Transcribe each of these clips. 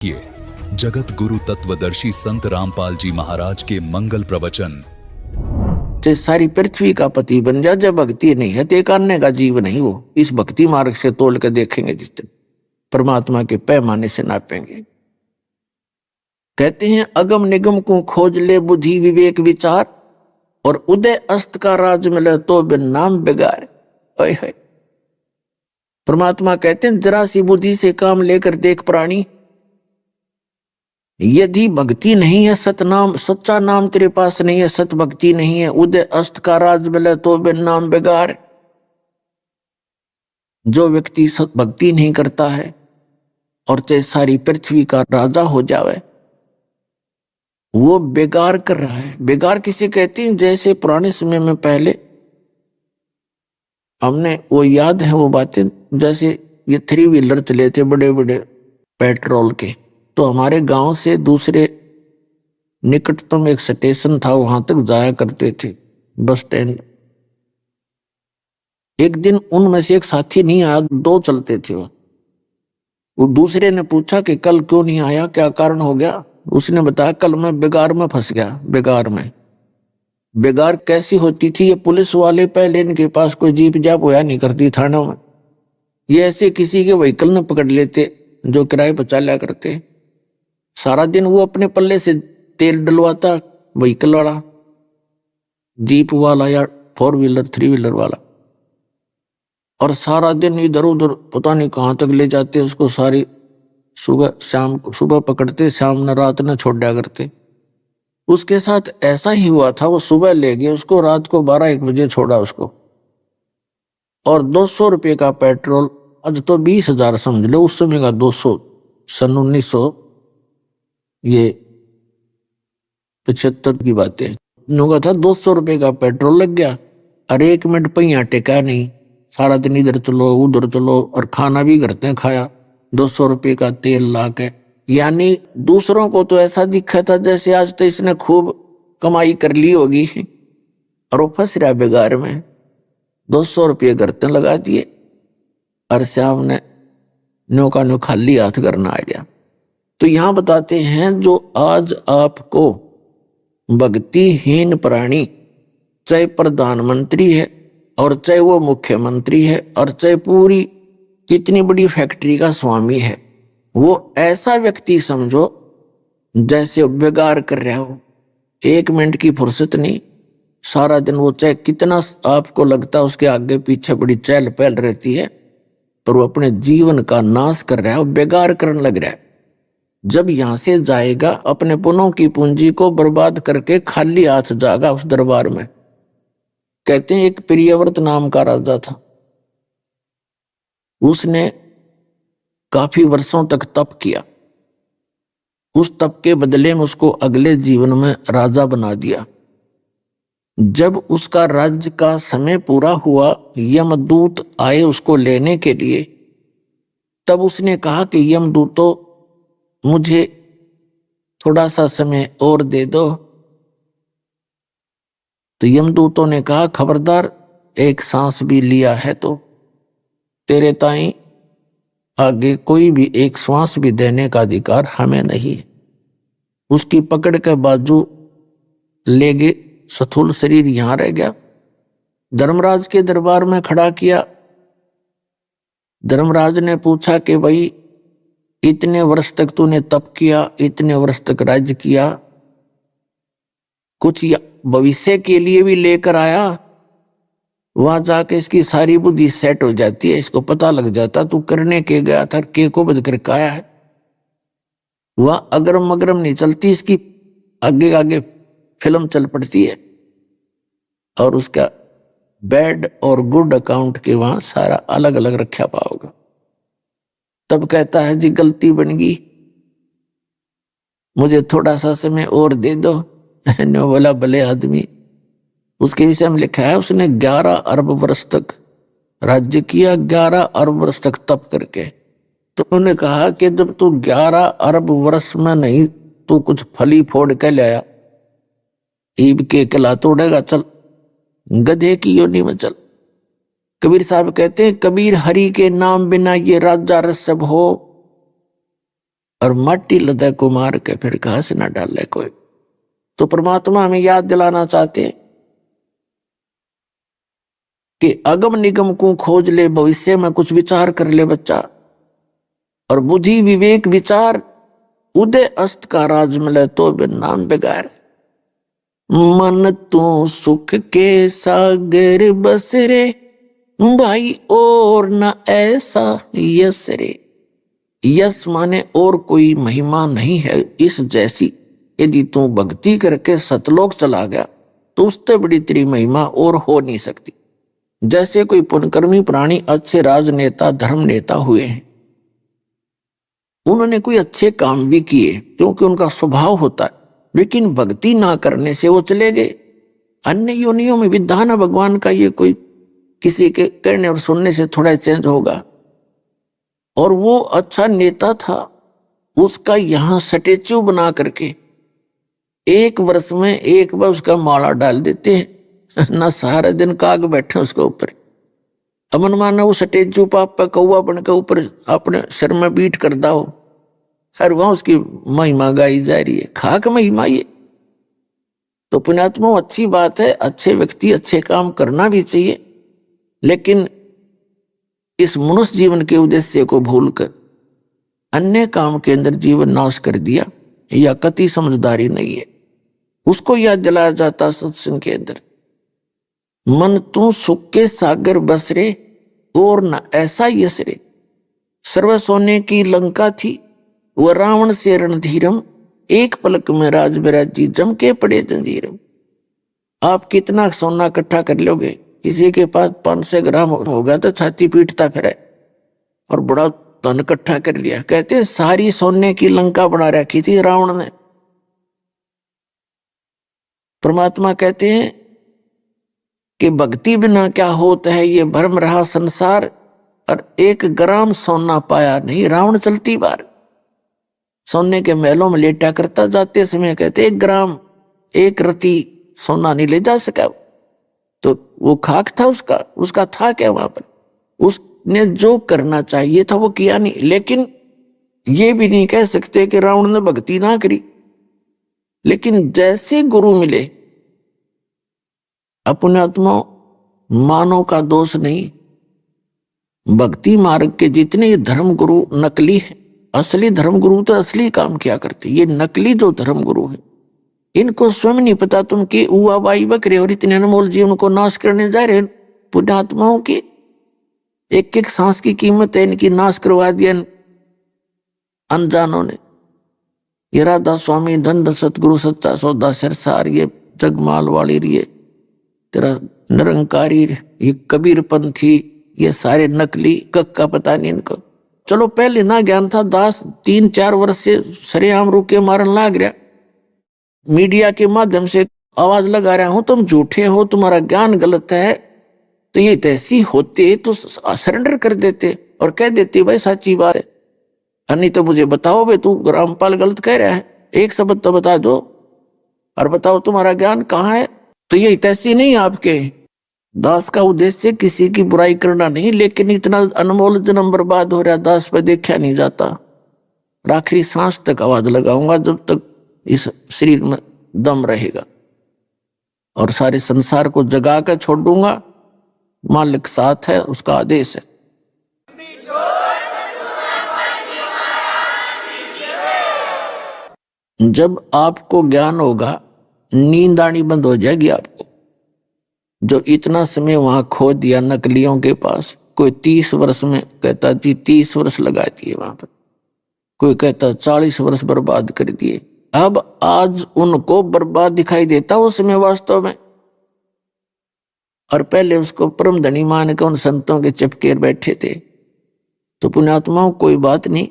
ये जगत गुरु तत्वदर्शी संत रामपाल जी महाराज के मंगल प्रवचन। चाहे सारी पृथ्वी का पति बन जा, जब भक्ति नहीं है तो एक अन्य का जीव नहीं। वो इस भक्ति मार्ग से तोल के देखेंगे, जिस दिन परमात्मा के पैमाने से नापेंगे। कहते हैं अगम निगम को खोज ले बुद्धि विवेक विचार, और उदय अस्त का राज मिले तो बिन नाम बिगाड़। ओए होए, परमात्मा कहते हैं जरा सी बुद्धि से काम लेकर देख प्राणी, यदि भक्ति नहीं है, सतनाम सच्चा नाम तेरे पास नहीं है, सत भक्ति नहीं है, उदय अस्त का राज मिले तो बिन नाम बिगाड़। जो व्यक्ति सत भक्ति नहीं करता है और चाहे सारी पृथ्वी का राजा हो जावे, वो बेगार कर रहा है। बेगार किसे कहते हैं? जैसे पुराने समय में पहले हमने वो याद है वो बातें, जैसे ये 3 व्हीलर चले थे बड़े बड़े पेट्रोल के, तो हमारे गांव से दूसरे निकटतम एक स्टेशन था, वहां तक जाया करते थे बस स्टैंड। एक दिन उनमें से एक साथी नहीं आया, 2 चलते थे। वो दूसरे ने पूछा कि कल क्यों नहीं आया, क्या कारण हो गया? उसने बताया कल मैं बेगार में फंस गया। बेगार में बेगार कैसी होती थी? ये पुलिस वाले पहले इनके पास कोई जीप जाप होया नहीं करती थानों में, ये ऐसे किसी के व्हीकल न पकड़ लेते जो किराए पर चला करते। सारा दिन वो अपने पल्ले से तेल डलवाता, व्हीकल वाला, जीप वाला या 4 व्हीलर 3 व्हीलर वाला, और सारा दिन इधर उधर पता नहीं कहाँ तक ले जाते उसको। सारी सुबह शाम को, सुबह पकड़ते शाम न रात न छोड़ दिया करते। उसके साथ ऐसा ही हुआ था, वो सुबह ले गए उसको, रात को 12-1 बजे छोड़ा उसको, और 200 रुपये का पेट्रोल, आज तो 20,000 समझ लो, उस समय का 200, सन 1975 की बातें। का था 200 रुपये का पेट्रोल लग गया, और 1 मिनट पहिया टेका नहीं। सारा दिन इधर चलो उधर चलो, और खाना भी करते हैं खाया 200 रुपये का तेल ला के। यानी दूसरों को तो ऐसा दिखा था जैसे आज तो इसने खूब कमाई कर ली होगी, और वो फंस रहा बेगार में। 200 रुपये करते लगा दिए, और श्याम ने न्यो का न्यो खाली हाथ करना आ गया। तो यहां बताते हैं जो आज आपको भक्तिहीन प्राणी, चाहे प्रधानमंत्री है और चाहे वो मुख्यमंत्री है और चाहे पूरी कितनी बड़ी फैक्ट्री का स्वामी है, वो ऐसा व्यक्ति समझो जैसे बेगार कर रहा हो। 1 मिनट की फुर्सत नहीं, सारा दिन वो चाहे कितना आपको लगता उसके आगे पीछे बड़ी चहल पहल रहती है, पर वो अपने जीवन का नाश कर रहा है, बेगार करने लग रहा है। जब यहां से जाएगा अपने पुनों की पूंजी को बर्बाद करके खाली हाथ जाएगा उस दरबार में। कहते हैं एक प्रियव्रत नाम का राजा था, उसने काफी वर्षों तक तप किया। उस तप के बदले में उसको अगले जीवन में राजा बना दिया। जब उसका राज्य का समय पूरा हुआ, यमदूत आए उसको लेने के लिए, तब उसने कहा कि यमदूतों मुझे थोड़ा सा समय और दे दो। तो यमदूतों ने कहा खबरदार, एक सांस भी लिया है तो तेरे ताई आगे कोई भी एक श्वास भी देने का अधिकार हमें नहीं है। उसकी पकड़ के बाजू ले गए, स्थूल शरीर यहां रह गया। धर्मराज के दरबार में खड़ा किया। धर्मराज ने पूछा कि भाई इतने वर्ष तक तूने तप किया, इतने वर्ष तक राज्य किया, कुछ भविष्य के लिए भी लेकर आया? वहां जाके इसकी सारी बुद्धि सेट हो जाती है, इसको पता लग जाता तू करने के गया था, के को बद कर आया है। वह अगरम मगरम नहीं चलती, इसकी आगे आगे फिल्म चल पड़ती है, और उसका बैड और गुड अकाउंट के वहां सारा अलग अलग रखा पाओगे। तब कहता है जी गलती बन गई, मुझे थोड़ा सा समय और दे दो। नो बोला भले आदमी। उसके विषय में लिखा है उसने 11 अरब वर्ष तक राज्य किया, 11 अरब वर्ष तक तप करके। तो उन्होंने कहा कि जब तू 11 अरब वर्ष में नहीं तू कुछ फली फोड़ के लाया, ईब के कला तोड़ेगा, चल गधे की योनि में चल। कबीर साहब कहते हैं कबीर हरि के नाम बिना ये राजा रसब हो, और माटी लदे को मार के फिर घास ना डाले कोई। तो परमात्मा हमें याद दिलाना चाहते हैं कि अगम निगम को खोज ले, भविष्य में कुछ विचार कर ले बच्चा, और बुद्धि विवेक विचार उदय अस्त का राज मिले तो बिन नाम बेगार। मन तू सुख के सागर बस रे भाई, और न ऐसा यस रे। यस माने और कोई महिमा नहीं है इस जैसी। यदि तू भक्ति करके सतलोक चला गया तो उससे बड़ी तेरी महिमा और हो नहीं सकती। जैसे कोई पुण्यकर्मी प्राणी अच्छे राजनेता धर्म नेता हुए हैं, उन्होंने कोई अच्छे काम भी किए क्योंकि उनका स्वभाव होता है, लेकिन भक्ति ना करने से वो चले गए। अन्य योनियों में विधान है भगवान का, ये कोई किसी के कहने और सुनने से थोड़ा चेंज होगा। और वो अच्छा नेता था, उसका यहाँ स्टैच्यू बना करके 1 वर्ष में 1 बार उसका माला डाल देते हैं ना, सारे दिन काग बैठे उसके ऊपर। अमन माना वो स्टैच्यू पाप पे कौआ बन के ऊपर अपने सिर में बीट कर दाओ, हर वहां उसकी महिमा गाई जा रही है, खाक महिमा ये। तो पुण्यात्मा अच्छी बात है, अच्छे व्यक्ति अच्छे काम करना भी चाहिए, लेकिन इस मनुष्य जीवन के उद्देश्य को भूलकर अन्य काम के अंदर जीवन नाश कर दिया, यह कति समझदारी नहीं है। उसको याद दिलाया जाता सत्संग के अंदर, मन तू सुख के सागर बस रे और न ऐसा यस रे। सर्व सोने की लंका थी वह रावण से रणधीरम, एक पलक में राज बिराजी जम के पड़े जंजीरम। आप कितना सोना इकट्ठा कर लोगे, किसी के पास 500 ग्राम होगा तो छाती पीटता फिरे, और बड़ा धन इकट्ठा कर लिया। कहते हैं सारी सोने की लंका बना रखी थी रावण ने। परमात्मा कहते हैं कि भक्ति बिना क्या होता है, ये भ्रम रहा संसार, और 1 ग्राम सोना पाया नहीं रावण चलती बार। सोने के महलों में लेटा करता, जाते समय कहते 1 ग्राम 1 रति सोना नहीं ले जा सका। तो वो खाक था उसका था क्या वहां पर? उसने जो करना चाहिए था वो किया नहीं। लेकिन ये भी नहीं कह सकते कि रावण ने भक्ति ना करी, लेकिन जैसे गुरु मिले, अपने आत्मा मानव का दोष नहीं। भक्ति मार्ग के जितने धर्म गुरु नकली है, असली धर्म गुरु तो असली काम किया करते। ये नकली जो धर्म गुरु है, इनको स्वयं नहीं पता तुम कि उआ बाई बकरे और इतने अनमोल जीवन को नाश करने जा रहे हैं। पुण्यात्माओं की एक एक सांस की कीमत है, इनकी नाश करवा दिया अनजानों ने। ये राधा स्वामी धन सतगुरु सच्चा सौदा सिरसार, ये जगमाल वाली, ये तेरा निरंकारी, ये कबीरपंथी, ये सारे नकली कक का पता नहीं इनको। चलो पहले ना ज्ञान था, दास 3-4 वर्ष से सरेआम रुके मारन लाग रहा, मीडिया के माध्यम से आवाज लगा रहा हूं तुम झूठे हो, तुम्हारा ज्ञान गलत है। तो ये तैसी होते तो सरेंडर कर देते और कह देते भाई सच्ची बात है, नहीं तो मुझे बताओ भाई तू रामपाल गलत कह रहा है, एक शब्द तो बता दो और बताओ तुम्हारा ज्ञान कहाँ है। तो ये तैसी नहीं आपके दास का उद्देश्य किसी की बुराई करना नहीं, लेकिन इतना अनमोल जन्म बर्बाद हो रहा दास पे देखा नहीं जाता। आखिरी सांस तक आवाज लगाऊंगा जब तक इस शरीर में दम रहेगा, और सारे संसार को जगा कर छोड़ दूंगा। मालिक साथ है, उसका आदेश है। जब आपको ज्ञान होगा, नींद आनी बंद हो जाएगी आपको। जो इतना समय वहां खो दिया नकलियों के पास, कोई 30 वर्ष में कहता जी 30 वर्ष लगा दिए वहां पर, कोई कहता 40 वर्ष बर्बाद कर दिए। अब आज उनको बर्बाद दिखाई देता उस समय वास्तव में, और पहले उसको परम धनी मान के उन संतों के चिपके बैठे थे। तो पुण्यात्माओं कोई बात नहीं,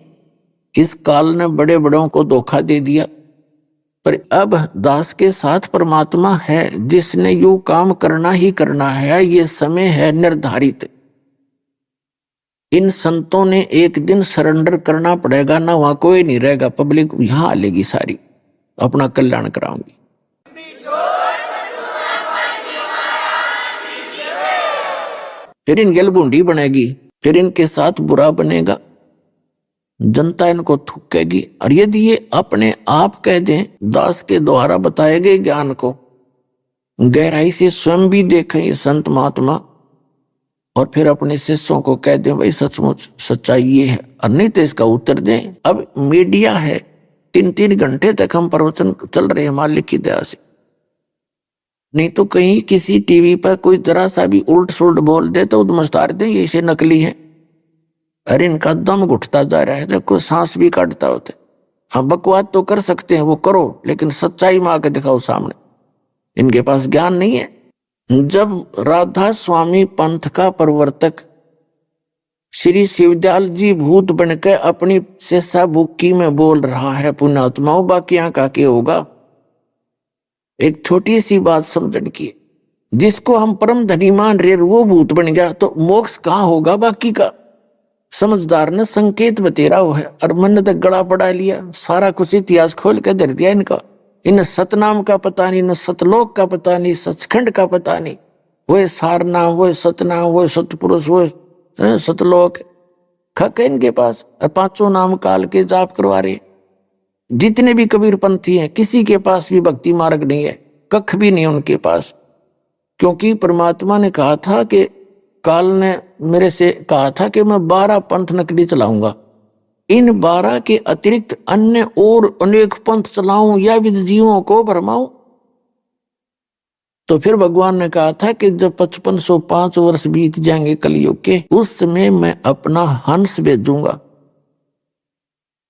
इस काल ने बड़े बड़ों को धोखा दे दिया, पर अब दास के साथ परमात्मा है जिसने यू काम करना ही करना है। ये समय है निर्धारित। इन संतों ने एक दिन सरेंडर करना पड़ेगा, ना वहां कोई नहीं रहेगा, पब्लिक यहां आ लेगी सारी, अपना कल्याण कराऊंगी। फिर इनकी बूंदी बनेगी, फिर इनके साथ बुरा बनेगा, जनता इनको थूकेगी। और यदि ये अपने आप कह दें, दास के द्वारा बताए गए ज्ञान को गहराई से स्वयं भी देखें ये संत महात्मा, और फिर अपने शिष्यों को कह दें भाई सचमुच सच्चाई ये है, और नहीं तो इसका उत्तर दें। अब मीडिया है, 3-3 घंटे तक हम प्रवचन चल रहे हैं मालिक की दया से। नहीं तो कहीं किसी टीवी पर कोई जरा सा भी उल्ट सुल्ट बोल दे तो उधमस्तार दे ये इसे नकली है। अरे इनका दम घुटता जा रहा है, देखो सांस भी काटता होते। हाँ बकवाद तो कर सकते हैं, वो करो, लेकिन सच्चाई में आके दिखाओ सामने। इनके पास ज्ञान नहीं है। जब राधा स्वामी पंथ का प्रवर्तक श्री शिवदयाल जी भूत बनकर अपनी शेषा बुक्की में बोल रहा है पुण्यात्माओं, बाकी यहाँ का क्या होगा। एक छोटी सी बात समझन की, जिसको हम परम धनी मान रहे वो भूत बन गया तो मोक्ष कहाँ होगा बाकी का। समझदार ने संकेत बतेरा हो है, और मन ने तक गला पड़ा लिया, सारा कुछ इतिहास खोल के धर दिया इनका। इन सतनाम का पता नहीं, न सतलोक का पता नहीं, सचखंड का पता नहीं। वो सारनाम, वो सतनाम, वो सतपुरुष, वो सतलोक खक इनके पास। और 5 नाम काल के जाप करवा रहे। जितने भी कबीर पंथी हैं किसी के पास भी भक्ति मार्ग नहीं है, कख भी नहीं उनके पास। क्योंकि परमात्मा ने कहा था कि काल ने मेरे से कहा था कि मैं 12 पंथ नकली चलाऊंगा, इन 12 के अतिरिक्त अन्य और अनेक पंथ चलाऊं या विद जीवों को भरमाऊं। तो फिर भगवान ने कहा था कि जब 5505 वर्ष बीत जाएंगे कलयुग के, उस समय मैं अपना हंस भेजूंगा,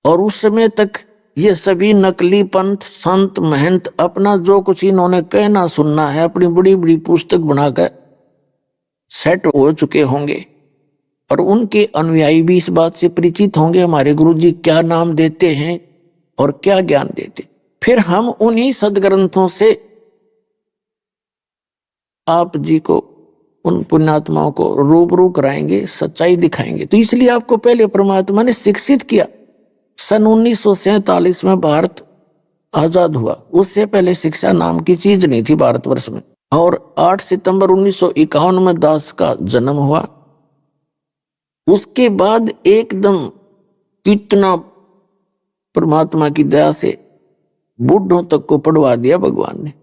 और उस समय तक ये सभी नकली पंथ संत महंत अपना जो कुछ इन्होंने कहना सुनना है अपनी बड़ी बड़ी पुस्तक बनाकर सेट हो चुके होंगे, और उनके अनुयायी भी इस बात से परिचित होंगे हमारे गुरुजी क्या नाम देते हैं और क्या ज्ञान देते। फिर हम उन्हीं सदग्रंथों से आप जी को, उन पुण्यात्माओं को रूबरू कराएंगे, सच्चाई दिखाएंगे। तो इसलिए आपको पहले परमात्मा ने शिक्षित किया। सन 1947 में भारत आजाद हुआ, उससे पहले शिक्षा नाम की चीज नहीं थी भारतवर्ष में। और 8 सितंबर 1951 में दास का जन्म हुआ। उसके बाद एकदम कितना परमात्मा की दया से बूढ़ों तक को पढ़वा दिया भगवान ने।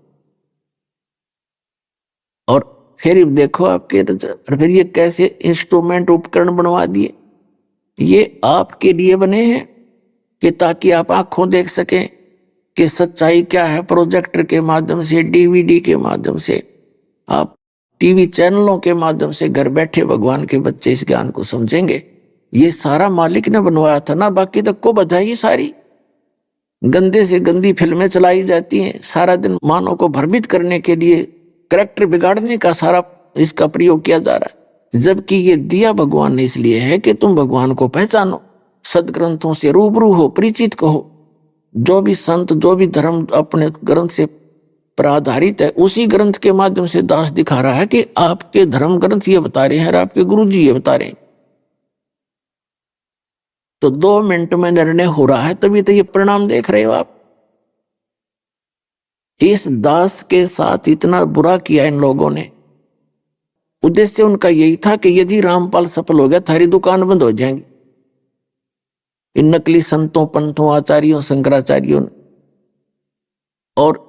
और फिर देखो आपके, फिर ये कैसे इंस्ट्रूमेंट उपकरण बनवा दिए। ये आपके लिए बने हैं कि ताकि आप आंखों देख सकें कि सच्चाई क्या है। प्रोजेक्टर के माध्यम से, डीवीडी के माध्यम से, आप टीवी चैनलों के माध्यम से घर बैठे भगवान के बच्चे इस ज्ञान को समझेंगे। ये सारा मालिक ने बनवाया था ना, बाकी तक को बधाई। सारी गंदे से गंदी फिल्में चलाई जाती हैं, सारा दिन मानव को भ्रमित करने के लिए, करैक्टर बिगाड़ने का सारा इसका प्रयोग किया जा रहा है। जबकि ये दिया भगवान ने इसलिए है कि तुम भगवान को पहचानो, सदग्रंथों से रूबरू हो, परिचित कहो। जो भी संत, जो भी धर्म अपने ग्रंथ से पर आधारित है, उसी ग्रंथ के माध्यम से दास दिखा रहा है कि आपके धर्म ग्रंथ ये बता रहे हैं और आपके गुरु जी ये बता रहे हैं। तो 2 मिनट में निर्णय हो रहा है, तभी तो ये परिणाम देख रहे हो आप। इस दास के साथ इतना बुरा किया इन लोगों ने। उद्देश्य उनका यही था कि यदि रामपाल सफल हो गया, थारी दुकान बंद हो जाएंगी। इन नकली संतों, पंथों, आचार्यों, शंकराचार्यों ने। और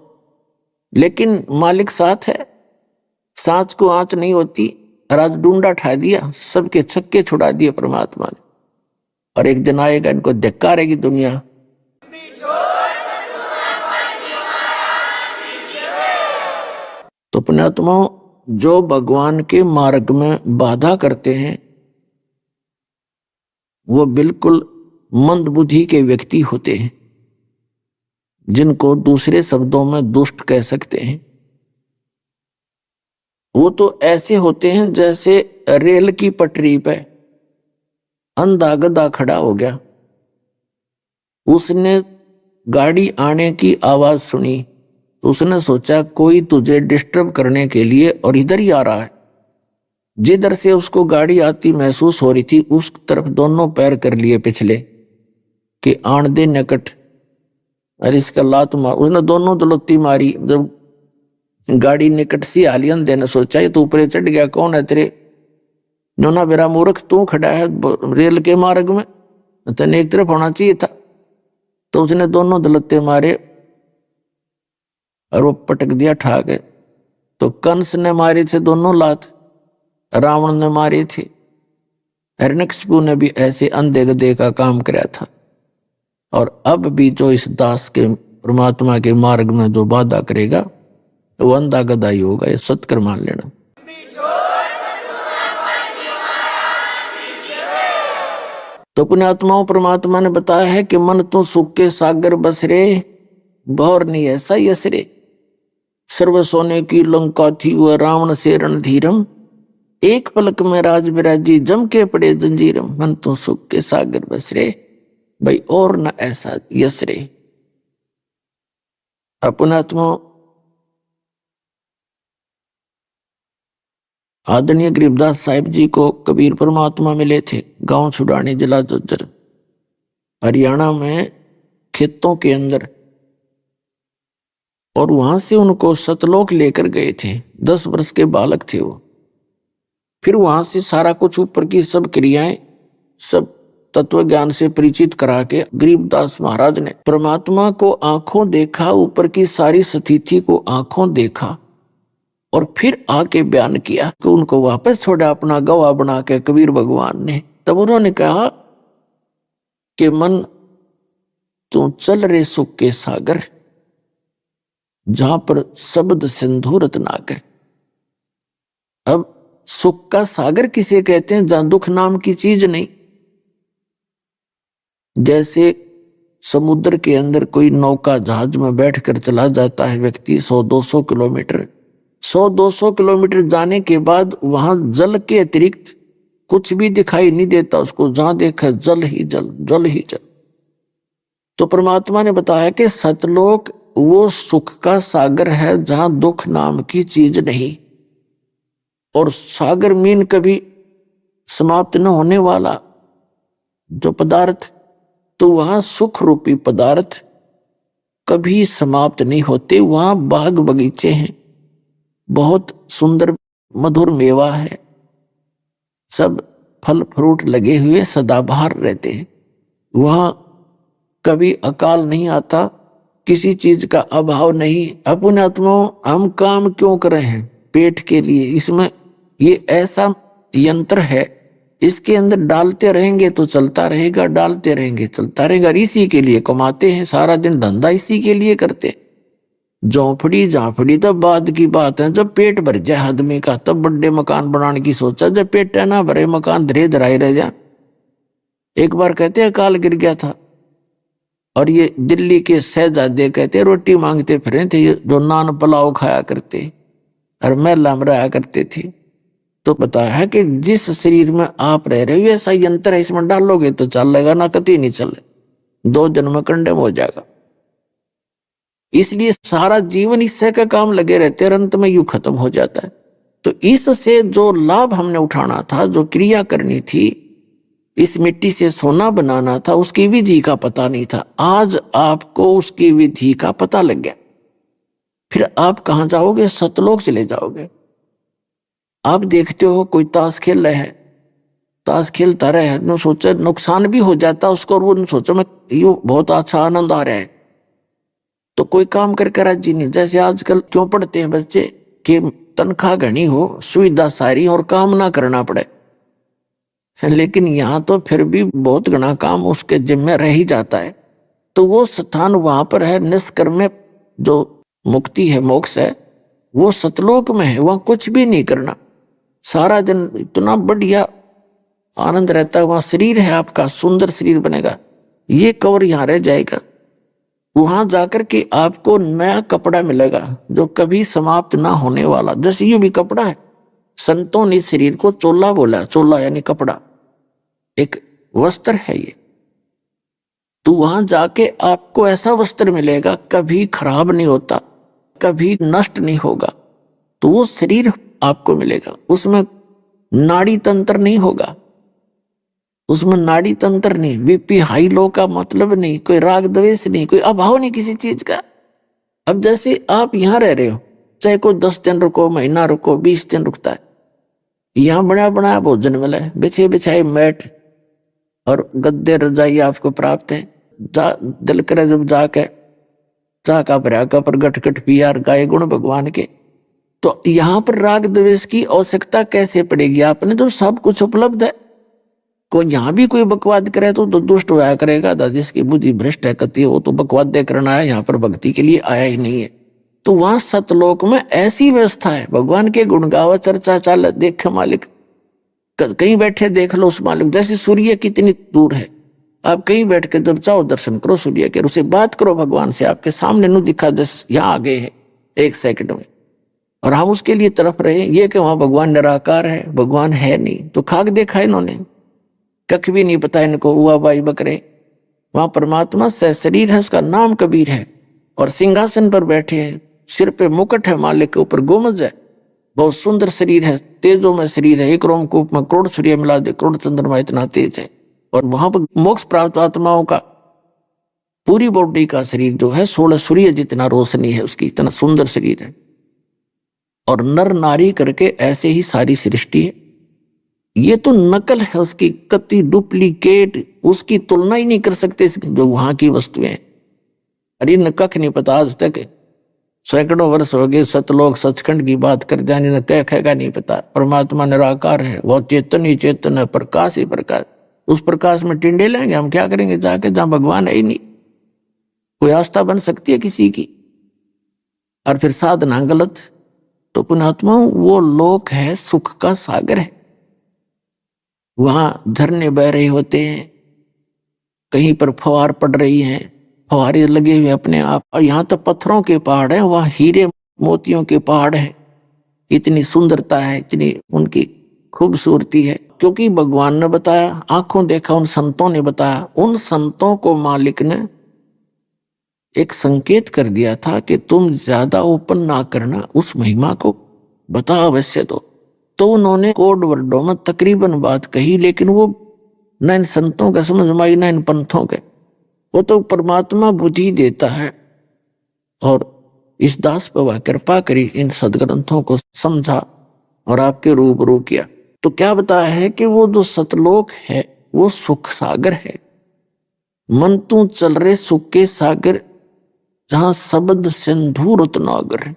लेकिन मालिक साथ है, सांच को आंच नहीं होती। राज डूंडा ठा दिया, सबके छक्के छुड़ा दिए परमात्मा ने। और एक दिन आएगा इनको धिक्कारेगी दुनिया। तो पुण्यात्माओं, जो भगवान के मार्ग में बाधा करते हैं वो बिल्कुल मंद बुद्धि के व्यक्ति होते हैं, जिनको दूसरे शब्दों में दुष्ट कह सकते हैं। वो तो ऐसे होते हैं जैसे रेल की पटरी पे अंधा गधा खड़ा हो गया, उसने गाड़ी आने की आवाज सुनी, उसने सोचा कोई तुझे डिस्टर्ब करने के लिए और इधर ही आ रहा है। जिधर से उसको गाड़ी आती महसूस हो रही थी, उस तरफ दोनों पैर कर लिए पिछले कि आण दे निकट। अरे इसका लात मार, उसने दोनों दलत्ती मारी। जब गाड़ी निकट सी आली, अंधे ने सोचा ये तो ऊपर चढ़ गया, कौन है तेरे नोना बेरा मूर्ख, तू खड़ा है रेल के मार्ग में, तेने एक तरफ होना चाहिए था। तो उसने दोनों दलत्ते मारे और वो पटक दिया ठा के। तो कंस ने मारे थे दोनों लात, रावण ने मारे थे, हिरण्यकशिपु ने भी ऐसे अंधे गधे का काम कराया था। और अब भी जो इस दास के परमात्मा के मार्ग में जो बाधा करेगा वो अंधा गधा ही होगा, ये सत्कर मान लेना। तो पुण्यात्माओं परमात्मा ने बताया है कि मन तो सुख के सागर बसरे, भौर नहीं ऐसा यसरे। सर्व सोने की लंका थी वह रावण से रणधीरम, एक पलक में राज बिराजी जम के पड़े जंजीरम। मन तो सुख के सागर बसरे, भाई और न ऐसा यसरे। पुण्यात्मा आदरणीय गरीबदास साहिब जी को कबीर परमात्मा मिले थे गांव छुड़ानी जिला झज्जर हरियाणा में खेतों के अंदर। और वहां से उनको सतलोक लेकर गए थे, 10 वर्ष के बालक थे वो। फिर वहां से सारा कुछ ऊपर की सब क्रियाएं सब तत्व ज्ञान से परिचित करा के गरीबदास महाराज ने परमात्मा को आंखों देखा, ऊपर की सारी स्थिति को आंखों देखा और फिर आके बयान किया कि उनको वापस छोड़ा अपना गवाह बना के कबीर भगवान ने। तब उन्होंने कहा कि मन तू चल रे सुख के सागर, जहां पर शब्द सिंधु रत्नाकर। अब सुख का सागर किसे कहते हैं? जहां दुख नाम की चीज नहीं। जैसे समुद्र के अंदर कोई नौका जहाज में बैठकर चला जाता है व्यक्ति 100-200 किलोमीटर, 100-200 किलोमीटर जाने के बाद वहां जल के अतिरिक्त कुछ भी दिखाई नहीं देता उसको, जहां देखा जल ही जल, जल ही जल। तो परमात्मा ने बताया कि सतलोक वो सुख का सागर है जहां दुख नाम की चीज नहीं। और सागर मीन कभी समाप्त न होने वाला जो पदार्थ, तो वहां सुख रूपी पदार्थ कभी समाप्त नहीं होते। वहां बाग बगीचे हैं, बहुत सुंदर मधुर मेवा है, सब फल फ्रूट लगे हुए सदाबहार रहते हैं। वहां कभी अकाल नहीं आता, किसी चीज का अभाव नहीं। अपने आत्माओं हम काम क्यों कर रहे हैं? पेट के लिए। इसमें ये ऐसा यंत्र है, इसके अंदर डालते रहेंगे तो चलता रहेगा, डालते रहेंगे चलता रहेगा। इसी के लिए कमाते हैं, सारा दिन धंधा इसी के लिए करते। झोंपड़ी झांपड़ी तब बाद की बात है, जब पेट भर जाए आदमी का तब बड़े मकान बनाने की सोचा, जब पेट ना भरे मकान धरे धराए रह जाए। एक बार कहते हैं अकाल गिर गया था और ये दिल्ली के शहजादे कहते रोटी मांगते फिरे थे, जो नान पुलाव खाया करते और महला में रहा करते थे। तो बताया है कि जिस शरीर में आप रह रहे हो ऐसा यंत्र है, इसमें डालोगे तो चलेगा, ना कभी नहीं चले, 2 जन्म में कंडेम हो जाएगा। इसलिए सारा जीवन इससे का काम लगे रहते हैं, अंत में यूं खत्म हो जाता है। तो इससे जो लाभ हमने उठाना था, जो क्रिया करनी थी, इस मिट्टी से सोना बनाना था, उसकी विधि का पता नहीं था। आज आपको उसकी विधि का पता लग गया। फिर आप कहां जाओगे? सतलोक चले जाओगे। आप देखते हो कोई ताश खेल रहा है, ताश खेलता रहे, न सोचा नुकसान भी हो जाता उसको, और वो सोचा मैं ये बहुत अच्छा आनंद आ रहा है, तो कोई काम करके राजी नहीं। जैसे आजकल क्यों पढ़ते हैं बच्चे कि तनख्वाह घनी हो, सुविधा सारी और काम ना करना पड़े। लेकिन यहाँ तो फिर भी बहुत घना काम उसके जिम्मे रह ही जाता है। तो वो स्थान वहां पर है, निष्कर्म में जो मुक्ति है, मोक्ष है, वो सतलोक में है। वहां कुछ भी नहीं करना, सारा दिन इतना बढ़िया आनंद रहता है। वहां शरीर है आपका, सुंदर शरीर बनेगा, ये कवर यहाँ रह जाएगा। वहां जाकर के आपको नया कपड़ा मिलेगा जो कभी समाप्त ना होने वाला। जैसे ये भी कपड़ा है, संतों ने शरीर को चोला बोला, चोला यानी कपड़ा, एक वस्त्र है ये। तो वहां जाके आपको ऐसा वस्त्र मिलेगा कभी खराब नहीं होता, कभी नष्ट नहीं होगा। तो वो शरीर आपको मिलेगा, उसमें नाड़ी तंत्र नहीं होगा, उसमें नाड़ी तंत्र नहीं, बीपी हाई लो का मतलब नहीं, कोई राग द्वेष नहीं, कोई अभाव नहीं किसी चीज का। अब जैसे आप यहाँ रह रहे हो, चाहे कोई 10 दिन रुको, महीना रुको, 20 दिन रुकता है, यहाँ बना बनाया भोजन मिला है, बिछे बिछाए मैट और गद्दे रजाई आपको प्राप्त है। दिल करे जब जाके चाह का भरा का प्रगट कट पियार गाय गुण भगवान के। तो यहाँ पर राग द्वेष की आवश्यकता कैसे पड़ेगी? आपने तो सब कुछ उपलब्ध है। को यहाँ भी कोई बकवाद करे तो दुष्ट होया करेगा, जिसकी बुद्धि भ्रष्ट है कति, वो तो बकवाद करना आया, यहाँ पर भक्ति के लिए आया ही नहीं है। तो वहां सतलोक में ऐसी व्यवस्था है, भगवान के गुण गावा चर्चा चाल देख मालिक, कहीं बैठे देख लो उस मालिक। जैसे सूर्य कितनी दूर है, आप कहीं बैठ के जब चाहो दर्शन करो सूर्य के, उसे बात करो भगवान से, आपके सामने नु दिखा, जैसे यहाँ आ गए हैं 1 सेकंड में, और हम उसके लिए तरफ रहे। ये कि वहां भगवान निराकार है, भगवान है नहीं, तो खाक देखा इन्होंने, कख भी नहीं पता इनको, हुआ बाई बकरे। वहां परमात्मा से शरीर है, उसका नाम कबीर है, और सिंहासन पर बैठे हैं, सिर पे मुकुट है, मालिक के ऊपर गोमज है, बहुत सुंदर शरीर है, तेजों में शरीर है, एक रोमकूप में करोड़ सूर्य मिला दे, करोड़ चंद्रमा, इतना तेज है। और वहां पर मोक्ष प्राप्त आत्माओं का पूरी बॉडी का शरीर जो है 16 सूर्य जितना रोशनी है उसकी, इतना सुंदर शरीर है। और नर नारी करके ऐसे ही सारी सृष्टि है। ये तो नकल है उसकी, कति डुप्लीकेट, उसकी तुलना ही नहीं कर सकते जो वहां की वस्तुएं। अरे न कख नहीं पता, आज तक सैकड़ों वर्ष हो गए सतलोक सचखंड की बात कर जाने, न कह का नहीं पता। परमात्मा निराकार है, वो चेतन ही चेतन है, प्रकाश ही प्रकाश। उस प्रकाश में टिंडे लेंगे हम, क्या करेंगे जाके जहां भगवान है ही नहीं। कोई आस्था बन सकती है किसी की? और फिर साधना गलत, तो पुणात्मा वो लोक है, सुख का सागर है। वहां झरने बह रहे होते हैं, कहीं पर फवार पड़ रही है, फवारे लगे हुए अपने आप, और यहाँ तो पत्थरों के पहाड़ है, वहां हीरे मोतियों के पहाड़ है। इतनी सुंदरता है, इतनी उनकी खूबसूरती है, क्योंकि भगवान ने बताया, आंखों देखा, उन संतों ने बताया। उन संतों को मालिक ने एक संकेत कर दिया था कि तुम ज्यादा ओपन ना करना, उस महिमा को बता अवश्य दो। तो उन्होंने कोड वर्डों में तकरीबन बात कही, लेकिन वो न इन संतों का समझ में आई, न इन पंथों के। वो तो परमात्मा बुद्धि देता है, और इस दास पर वह कृपा करी, इन सदग्रंथों को समझा और आपके रूबरू किया। तो क्या बताया है कि वो जो सतलोक है वो सुख सागर है। मन तू चल रहे सुख के सागर, जहां शब्द सिंधु रत्नागर।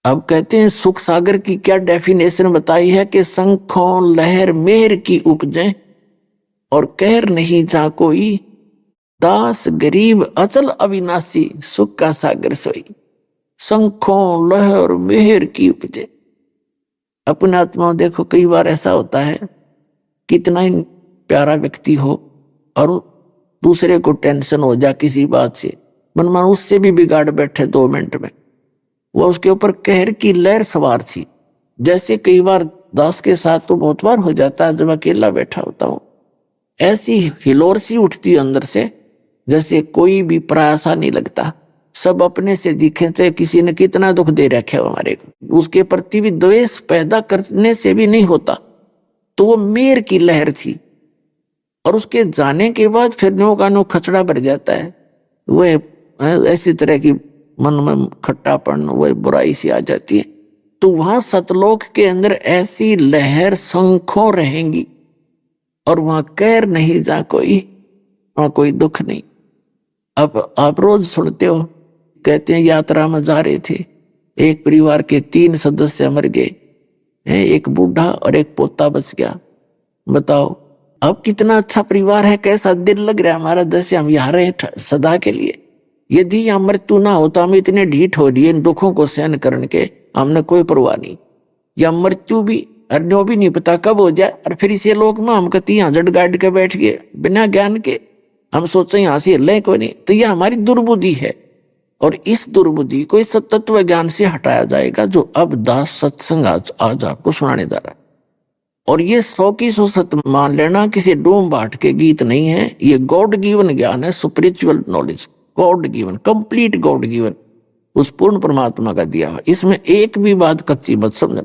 अब कहते हैं सुख सागर की क्या डेफिनेशन बताई है कि शंखों लहर मेहर की उपजे, और कहर नहीं जा कोई, दास गरीब अचल अविनाशी, सुख का सागर सोई। शंखों लहर मेहर की उपजे। अपने आत्मा देखो, कई बार ऐसा होता है, कितना ही प्यारा व्यक्ति हो और दूसरे को टेंशन हो जाए किसी बात से, मनमान उससे भी बिगाड़ बैठे 2 मिनट में, वो उसके ऊपर कहर की लहर सवार थी। जैसे कई बार दास के साथ तो बहुत बार हो जाता है, जब अकेला बैठा होता हूं, ऐसी हिलोर सी उठती है अंदर से, जैसे कोई भी प्रयासा नहीं लगता, सब अपने से दिखे, चाहे किसी ने कितना दुख दे रखे हो हमारे को, उसके प्रति भी द्वेष पैदा करने से भी नहीं होता। तो वो मेर की लहर थी, और उसके जाने के बाद फिर नो का नो खचड़ा भर जाता है। वह ऐसी तरह की मन में खट्टापन, वह बुराई सी आ जाती है। तो वहां सतलोक के अंदर ऐसी लहर शंखों रहेंगी, और वहां कैर नहीं जा कोई, वहां कोई दुख नहीं। अब आप रोज सुनते हो, कहते हैं यात्रा में जा रहे थे, एक परिवार के 3 सदस्य मर गए, एक बूढ़ा और एक पोता बच गया। बताओ अब कितना अच्छा परिवार है, कैसा दिल लग रहा है हमारा, जैसे हम यहाँ रहे सदा के लिए। यदि यहाँ मृत्यु ना होता, हम इतने ढीठ हो रही इन दुखों को सहन करने के, हमने कोई परवाह नहीं। या मृत्यु भी अन्यों भी नहीं पता कब हो जाए, और फिर इसे लोग में हम कहती यहाँ जड़ गाड़ के बैठ गए बिना ज्ञान के, हम सोचे यहाँ से हिलें कोई नहीं। तो यह हमारी दुर्बुद्धि है, और इस दुर्बुद्धि को इस तत्व ज्ञान से हटाया जाएगा, जो अब दास सत्संग आज आपको सुनाने जा रहा है। और ये 100 की 100 सत्य मान लेना, किसी डोम बाट के गीत नहीं है, ये गॉड गिवन ज्ञान है, spiritual knowledge, God given, complete God given, उस पूर्ण परमात्मा का दिया हुआ। इसमें एक भी बात कच्ची मत समझना।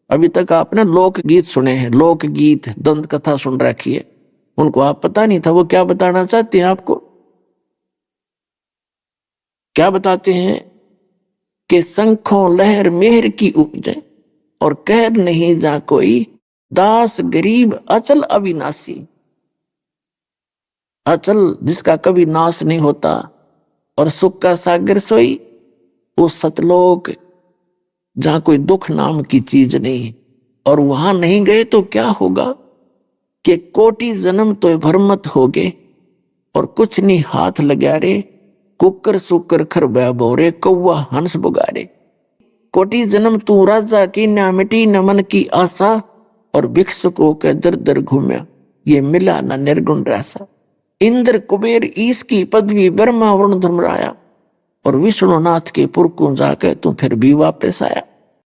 अभी तक आपने लोकगीत सुने हैं, लोकगीत, दंत कथा सुन रखी है, उनको आप पता नहीं था वो क्या बताना चाहते हैं आपको। क्या बताते हैं कि शंखों लहर मेहर की उपजे, और कहर नहीं जा कोई, दास गरीब अचल अविनाशी। अचल जिसका कभी नाश नहीं होता, और सुख का सागर सोई, वो सतलोक जहां कोई दुख नाम की चीज नहीं। और वहां नहीं गए तो क्या होगा कि कोटि जन्म तो भरमत हो गए और कुछ नहीं हाथ लगा रे, कुकर सुकर खर बोरे, कौवा हंस बुगारे। कोटि जन्म तू राजा की ना मिटी न मन की आशा, और भिक्षुकों के दर दर घूमया, ये मिला न निर्गुण रासा। इंद्र कुबेर ईश की पदवी ब्रह्मा वरुण धर्मराया, और विष्णुनाथ के पुर को जाकर तू फिर भी वापस आया।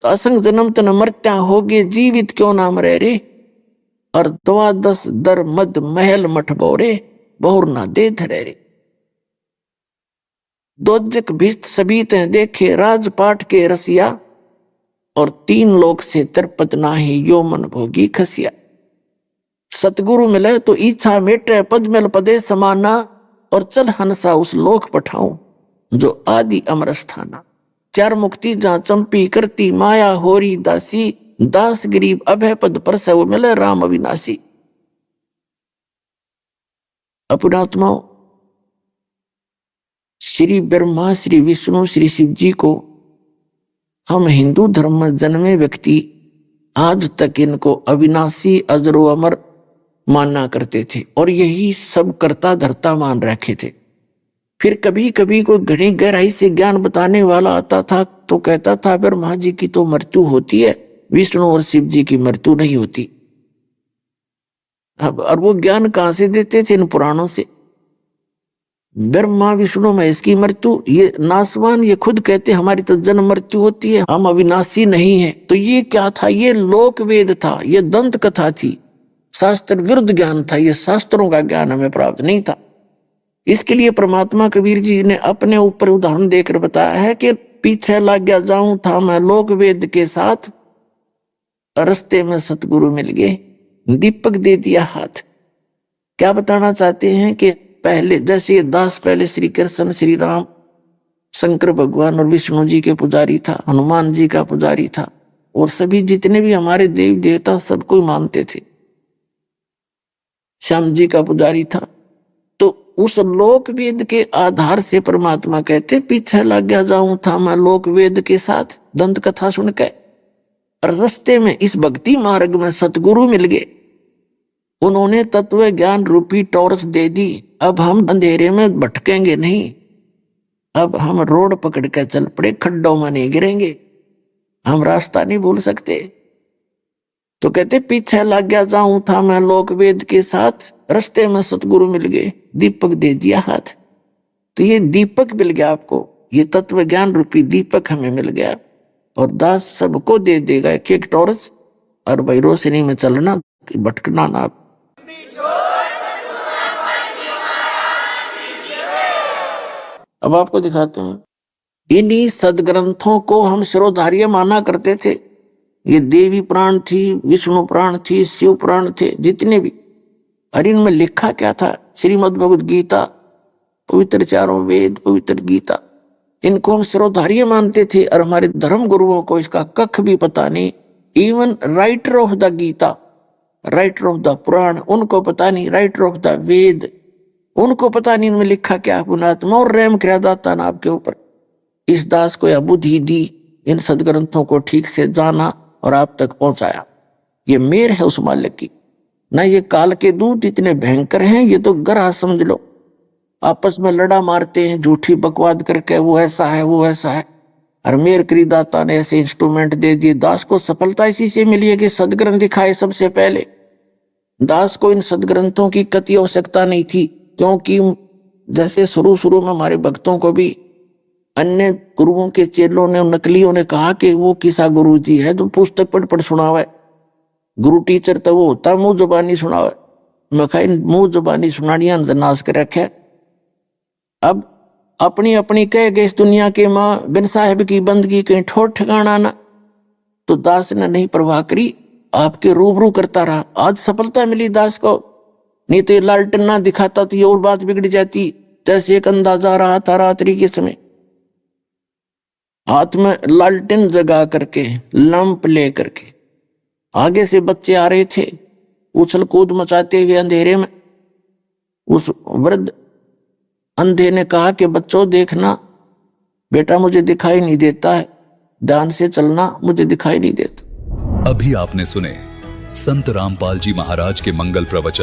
तो असंग जन्म तन मरत्या होगे, जीवित क्यों नाम रह रे, और 12 दर मद महल मठ बोरे, बहुर ना दे धरे रे। दोजक भिस्त सभी ते देखे, राजपाट के रसिया, और 3 लोक से तरपत नाही, यो मन भोगी खसिया। सतगुरु मिले तो इच्छा मेटे, पद मिल पदे समाना, और चल हंसा उस लोक पठाऊं जो आदि अमर स्थाना। 4 मुक्ति जहां चंपी करती, माया होरी दासी, दास गरीब अभय पद पर से वो मिले, राम अविनाशी। अपनात्माओं, श्री ब्रह्मा, श्री विष्णु, श्री शिव जी को हम हिंदू धर्म में जन्मे व्यक्ति आज तक इनको अविनाशी अजरो अमर मानना करते थे, और यही सब करता धरता मान रखे थे। फिर कभी कभी कोई घनी गहराई से ज्ञान बताने वाला आता था तो कहता था ब्रह्मा जी की तो मृत्यु होती है, विष्णु और शिव जी की मृत्यु नहीं होती। अब और वो ज्ञान कहां से देते थे? इन पुराणों से। ब्रह्मा विष्णु महेश की मृत्यु ये नासवान, ये खुद कहते हमारी तो जन्म मृत्यु होती है, हम अविनाशी नहीं है। तो ये क्या था? ये लोक वेद था, ये दंत कथा थी, शास्त्र विरुद्ध ज्ञान था, ये शास्त्रों का ज्ञान हमें प्राप्त नहीं था। इसके लिए परमात्मा कबीर जी ने अपने ऊपर उदाहरण देकर बताया है कि पीछे लग गया जाऊं था मैं लोक वेद के साथ, रस्ते में सतगुरु मिल गए, दीपक दे दिया हाथ। क्या बताना चाहते हैं कि पहले जैसे दास पहले श्री कृष्ण, श्री राम, शंकर भगवान और विष्णु जी के पुजारी था, हनुमान जी का पुजारी था, और सभी जितने भी हमारे देव देवता सबको मानते थे, श्याम जी का पुजारी था। तो उस लोक वेद के आधार से परमात्मा कहते पीछे लग गया जाऊं था मैं लोक वेद के साथ, दंत कथा सुन के। और रास्ते में इस भक्ति मार्ग में सतगुरु मिल गए, उन्होंने तत्व ज्ञान रूपी टॉर्च दे दी। अब हम अंधेरे में भटकेंगे नहीं, अब हम रोड पकड़ के चल पड़े, खड्डों में नहीं गिरेंगे, हम रास्ता नहीं भूल सकते। तो कहते पीछे लग गया जाऊं था मैं लोक वेद के साथ, रास्ते में सतगुरु मिल गए, दीपक दे दिया हाथ। तो ये दीपक मिल गया आपको, ये तत्व ज्ञान रूपी दीपक हमें मिल गया, और दास सबको दे देगा एक एक टॉर्च, और भाई रोशनी में चलना, भटकना ना। अब आपको दिखाते हैं। इन्हीं सदग्रंथों को हम शिरोधार्य माना करते थे। ये देवी पुराण थी, विष्णु पुराण थी, शिव पुराण थे, जितने भी। और इनमें लिखा क्या था? श्रीमद् भगवद गीता, पवित्र 4 वेद, पवित्र गीता, इनको हम शिरोधार्य मानते थे। और हमारे धर्म गुरुओं को इसका कख भी पता नहीं। Even writer of the Gita, writer of the Purana, उनको पता नहीं। राइटर ऑफ द वेद, उनको पता नहीं इनमें लिखा क्या। पुणात्मा और रहम किया दाता ना आपके ऊपर। इस दास को यह बुद्धि दी, इन सदग्रंथों को ठीक से जाना और आप तक पहुंचाया। ये मेर है उस मालिक की। ना ये काल के दूत इतने भयंकर हैं, ये तो ग्रह समझ लो, आपस में लड़ा मारते हैं झूठी बकवाद करके, वो ऐसा है, वो ऐसा है। और मेर करी दाता ने ऐसे इंस्ट्रूमेंट दे दिए। दास को सफलता इसी से मिली है कि सदग्रंथ दिखाए सबसे पहले। दास को इन सदग्रंथों की कति आवश्यकता नहीं थी, क्योंकि जैसे शुरू शुरू में हमारे भक्तों को भी अन्य गुरुओं के चेलों ने, नकलियों ने कहा कि वो किसा गुरु जी है तो पुस्तक पढ़ पढ़ सुनावे। गुरु टीचर तो वो होता मुंह जुबानी सुनावे। मैं कहा मुंह जुबानी सुनानिया नाश कर रखे। अब अपनी अपनी कह गए इस दुनिया के माँ, बिन साहिब की बंदगी कहीं ठोर ठिकाना ना। तो दास ने नहीं परवाह करी, आपके रूबरू करता रहा। आज सफलता मिली दास को, नहीं तो ये लालटेन ना दिखाता तो ये और बात बिगड़ जाती। जैसे एक अंदाजा रहा था रात्रि के समय, हाथ में लालटेन जगा करके, लंप ले करके आगे से बच्चे आ रहे थे, उछल कूद मचाते हुए अंधेरे में। उस वृद्ध अंधे ने कहा कि बच्चों देखना बेटा, मुझे दिखाई नहीं देता है, ध्यान से चलना, मुझे दिखाई नहीं देता। अभी आपने सुने संत रामपाल जी महाराज के मंगल प्रवचन।